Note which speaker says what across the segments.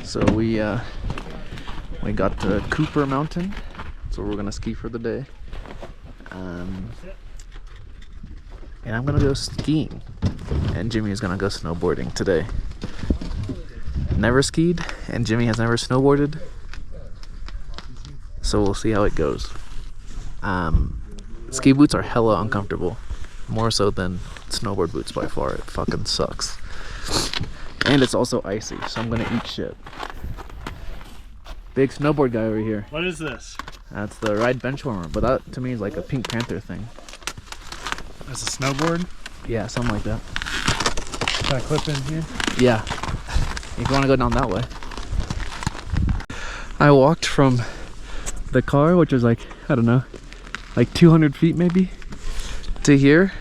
Speaker 1: So we got to Cooper Mountain. So we're gonna ski for the day. And I'm gonna go skiing. And Jimmy is gonna go snowboarding today. Never skied, and Jimmy has never snowboarded. So we'll see how it goes. Ski boots are hella uncomfortable. More so than snowboard boots by far. It fucking sucks. And it's also icy, so I'm gonna eat shit. Big snowboard guy over here.
Speaker 2: What is this?
Speaker 1: That's the Ride Benchwarmer, but that to me is like a Pink Panther thing.
Speaker 2: That's a snowboard?
Speaker 1: Yeah, something like that.
Speaker 2: Can I clip in here?
Speaker 1: Yeah, if you want to go down that way. I walked from the car, which was like, I don't know, like 200 feet maybe, to here.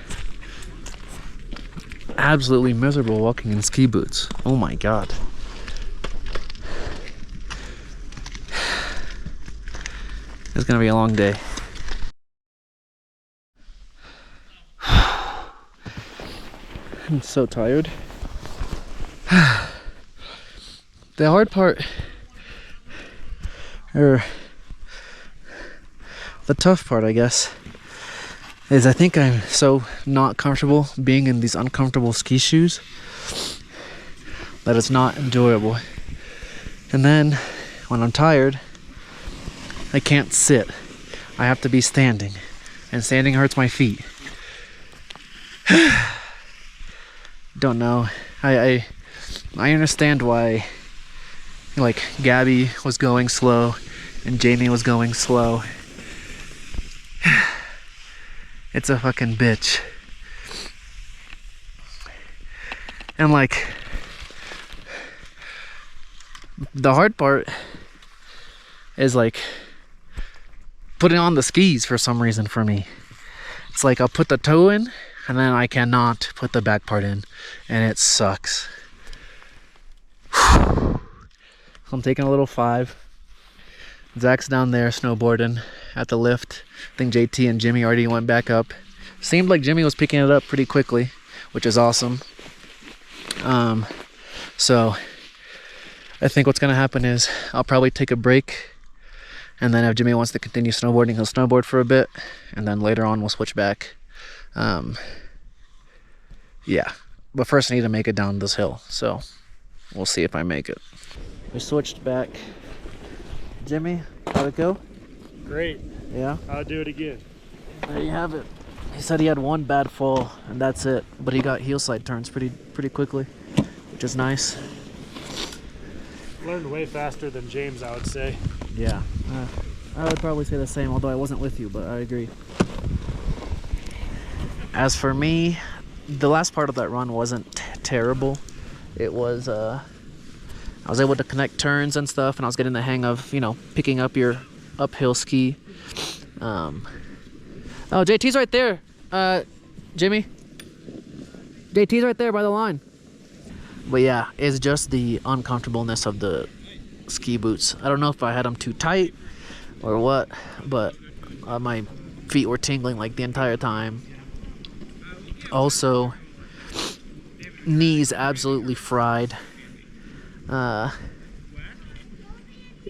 Speaker 1: Absolutely miserable walking in ski boots. Oh my god. It's gonna be a long day. I'm so tired. The hard part, or the tough part, I guess, is I think I'm so not comfortable being in these uncomfortable ski shoes that it's not enjoyable. And then when I'm tired, I can't sit. I have to be standing, and standing hurts my feet. Don't know. I understand why, like, Gabby was going slow and Jamie was going slow. It's a fucking bitch. And like, the hard part is like putting on the skis for some reason for me. It's like I'll put the toe in and then I cannot put the back part in, and it sucks. I'm taking a little 5. Zach's down there snowboarding at the lift. I think JT and Jimmy already went back up. Seemed like Jimmy was picking it up pretty quickly, which is awesome. So I think what's gonna happen is I'll probably take a break, and then if Jimmy wants to continue snowboarding, he'll snowboard for a bit, and then later on we'll switch back. Yeah, but first I need to make it down this hill, so we'll see if I make it. We switched back. Jimmy, how'd it go?
Speaker 2: Great.
Speaker 1: Yeah?
Speaker 2: I'll do it again.
Speaker 1: There you have it. He said he had one bad fall, and that's it. But he got heel side turns pretty quickly, which is nice.
Speaker 2: Learned way faster than James, I would say.
Speaker 1: Yeah, I would probably say the same, although I wasn't with you, but I agree. As for me, the last part of that run wasn't terrible. It was, I was able to connect turns and stuff, and I was getting the hang of, you know, picking up your uphill ski. Oh, JT's right there. Jimmy. JT's right there by the line. But yeah, it's just the uncomfortableness of the ski boots. I don't know if I had them too tight or what, but my feet were tingling like the entire time. Also, knees absolutely fried.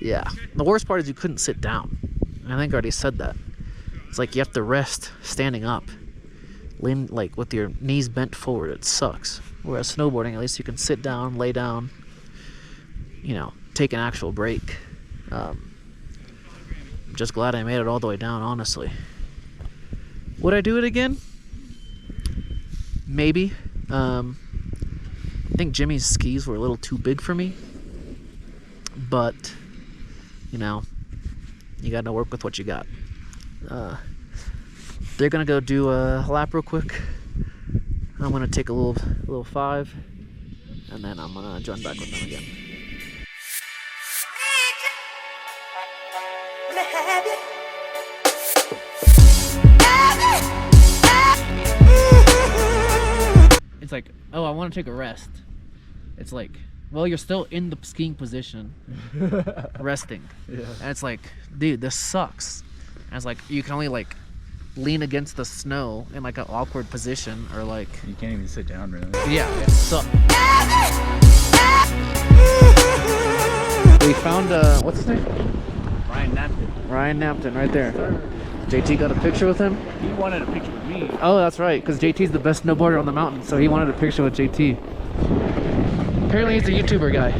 Speaker 1: Yeah, the worst part is you couldn't sit down. I think I already said that. It's like you have to rest standing up, lean like with your knees bent forward. It sucks. Whereas snowboarding, at least you can sit down, lay down, you know, take an actual break. I'm just glad I made it all the way down, honestly. Would I do it again? Maybe. I think Jimmy's skis were a little too big for me, but you know, you gotta work with what you got. They're gonna go do a lap real quick. I'm gonna take a little 5, and then I'm gonna join back with them again. It's like, oh, I want to take a rest. It's like, well, you're still in the skiing position, resting. Yeah. And it's like, dude, this sucks. And it's like, you can only like lean against the snow in like an awkward position, or like
Speaker 3: you can't even sit down really.
Speaker 1: Yeah, it sucks. We found, what's his name?
Speaker 3: Ryan Napton.
Speaker 1: Ryan Napton, right there. JT got a picture with him.
Speaker 3: He wanted a picture with me.
Speaker 1: Oh, that's right, because JT's the best snowboarder on the mountain, so he wanted a picture with JT. Apparently he's a YouTuber guy.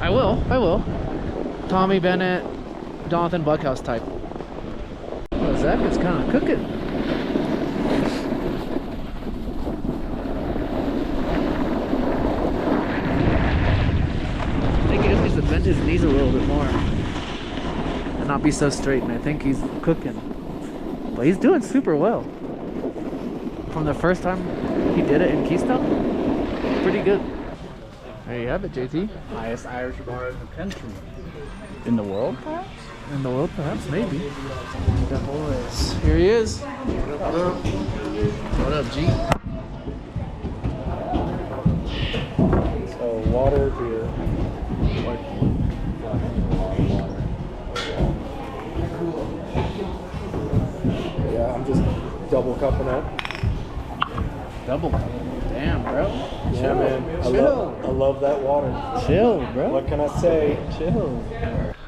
Speaker 1: I will. Tommy Bennett, Jonathan Buckhouse type. Oh, Zach is kind of cooking. I think he just needs to bend his knees a little bit more and not be so straight, and I think he's cooking. But he's doing super well. From the first time he did it in Keystone, pretty good. There you have it, JT.
Speaker 3: Highest Irish bar in the country. In the world, perhaps?
Speaker 1: In the world, perhaps, maybe. The boys. Here he is. What up? What up, G?
Speaker 2: So water, beer. Yeah, I'm just double cupping it.
Speaker 1: Double. Damn, bro.
Speaker 2: Yeah, man. I love that water.
Speaker 1: Chill, bro.
Speaker 2: What can I say?
Speaker 1: Chill.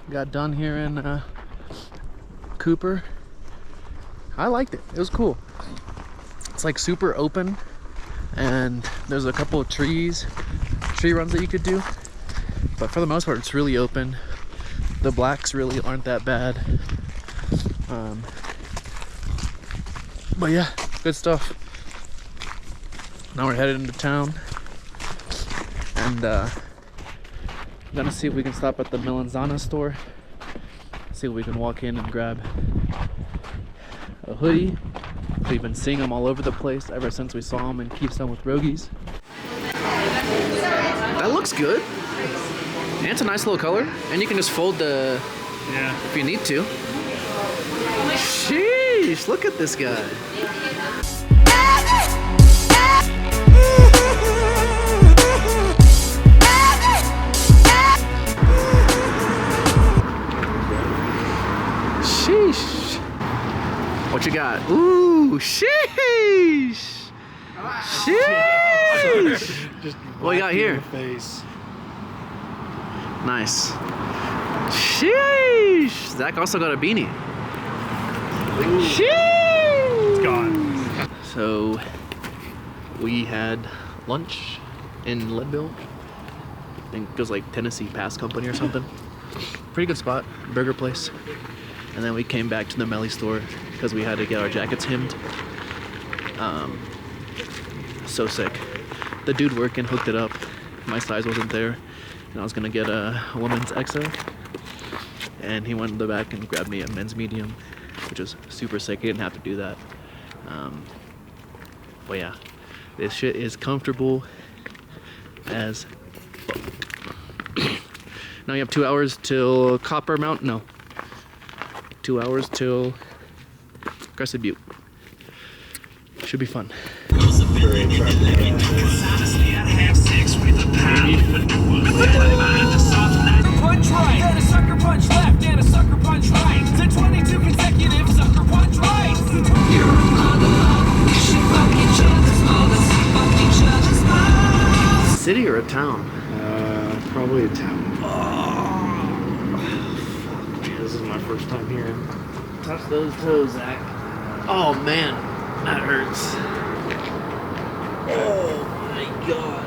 Speaker 1: Got done here in Cooper. I liked it. It was cool. It's like super open, and there's a couple of tree runs that you could do. But for the most part, it's really open. The blacks really aren't that bad. But yeah, good stuff. Now we're headed into town, and gonna see if we can stop at the Melanzana store. See if we can walk in and grab a hoodie. We've been seeing them all over the place ever since we saw them in Keystone with Rogies. That looks good. And it's a nice little color. And you can just fold the, if you need to. Sheesh, look at this guy. Sheesh. What you got? Ooh, sheesh. Sheesh.
Speaker 2: Just
Speaker 1: What you got here?
Speaker 2: Face.
Speaker 1: Nice. Sheesh. Zach also got a beanie. Sheesh.
Speaker 2: It's gone.
Speaker 1: So we had lunch in Leadville. I think it was like Tennessee Pass Company or something. Pretty good spot, burger place. And then we came back to the Melly store because we had to get our jackets hemmed. So sick. The dude working hooked it up. My size wasn't there, and I was gonna get a woman's XL. And he went in the back and grabbed me a men's medium, which was super sick. He didn't have to do that. But yeah, this shit is comfortable as fuck. Now you have 2 hours till Copper Mountain. No. 2 hours till Crested Butte. Should be fun.
Speaker 2: Very attractive.
Speaker 4: Punch right, then a sucker punch left, and a sucker punch right. To 22 consecutive sucker punch rights.
Speaker 1: City or a town?
Speaker 2: Probably a town. This is my first time here.
Speaker 1: Touch those toes, Zach. Oh man, that hurts. Oh my god.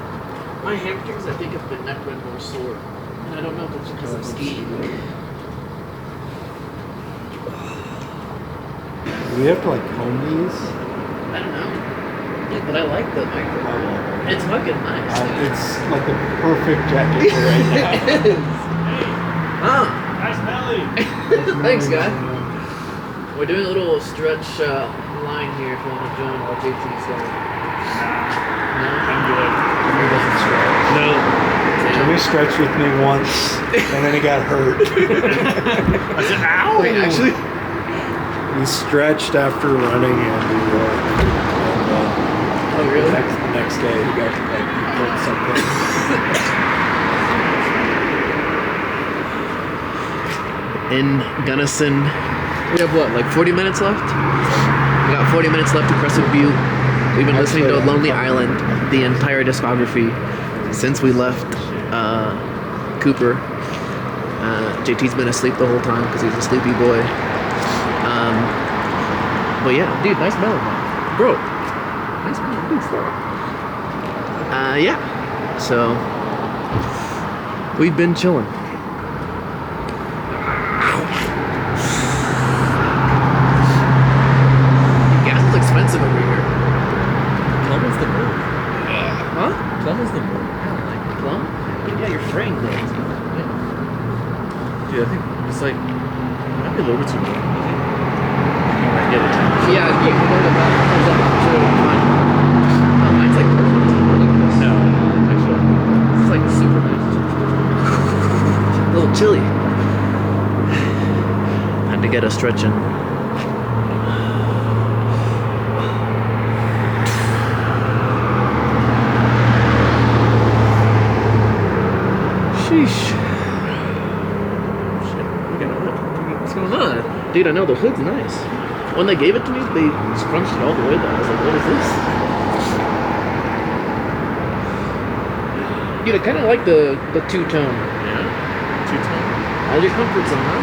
Speaker 1: My hamstrings, I think, have been never been more sore. And I don't know if it's because of skiing.
Speaker 2: Do we have to like comb these?
Speaker 1: I don't know. Yeah, but I like the microphone. It's fucking nice.
Speaker 2: It's like the perfect jacket for right now.
Speaker 1: It is. Ah,
Speaker 3: Nice belly.
Speaker 1: thanks, guy. We're doing a little stretch line here if you want to join while JT's going. No?
Speaker 3: I'm good.
Speaker 2: Jimmy doesn't stretch.
Speaker 3: No.
Speaker 2: Jimmy stretched with me once, and then he got hurt.
Speaker 3: I said, ow.
Speaker 1: Wait, actually?
Speaker 2: He stretched after running in New York.
Speaker 1: Oh, really?
Speaker 2: The next day, he got like he pulled something.
Speaker 1: In Gunnison, we have what, like 40 minutes left? We got 40 minutes left to Crested Butte. We've been listening to Lonely Island, the entire discography, since we left Cooper. JT's been asleep the whole time because he's a sleepy boy. But yeah, dude, nice melon, man. Bro, nice melon, dude. Yeah, so we've been chilling. Gas is expensive over here.
Speaker 3: Plum is the move.
Speaker 1: Huh?
Speaker 3: Plum is the move.
Speaker 1: Plum? Yeah, you're fraying things.
Speaker 3: Dude, I think it's like might be a little bit too much. You might get it.
Speaker 1: Yeah, you know the back comes up. Sure, fine. Oh, mine's like perfect. Look at this.
Speaker 3: No, actually.
Speaker 1: It's like super nice. A little chilly. Had to get a stretch in. Sheesh.
Speaker 3: Shit, look at it.
Speaker 1: What's going on? Dude, I know the hood's nice. When they gave it to me, they scrunched it all the way though. I was like, what is this? Dude, I kind of like the two-tone.
Speaker 3: Yeah? Two-tone?
Speaker 1: All your comfort zone, huh?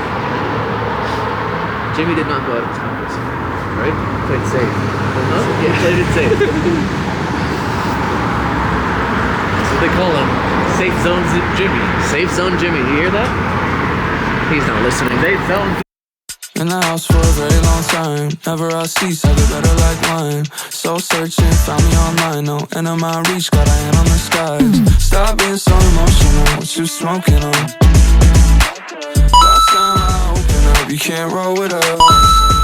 Speaker 1: Jimmy did not go out of his comfort zone, right?
Speaker 3: Played safe.
Speaker 1: Huh?
Speaker 3: Yeah,
Speaker 1: Yeah.
Speaker 3: played it safe. That's what they call him. Safe zones Jimmy.
Speaker 1: Safe zone Jimmy, you hear that? He's not listening.
Speaker 3: Safe zone.
Speaker 5: In the house for a very long time. Never I cease, I get better like wine. Soul searching, found me online. No end of my reach, got a hand on the skies. Stop being so emotional, what you smoking on? Last time I open up, you can't roll with us.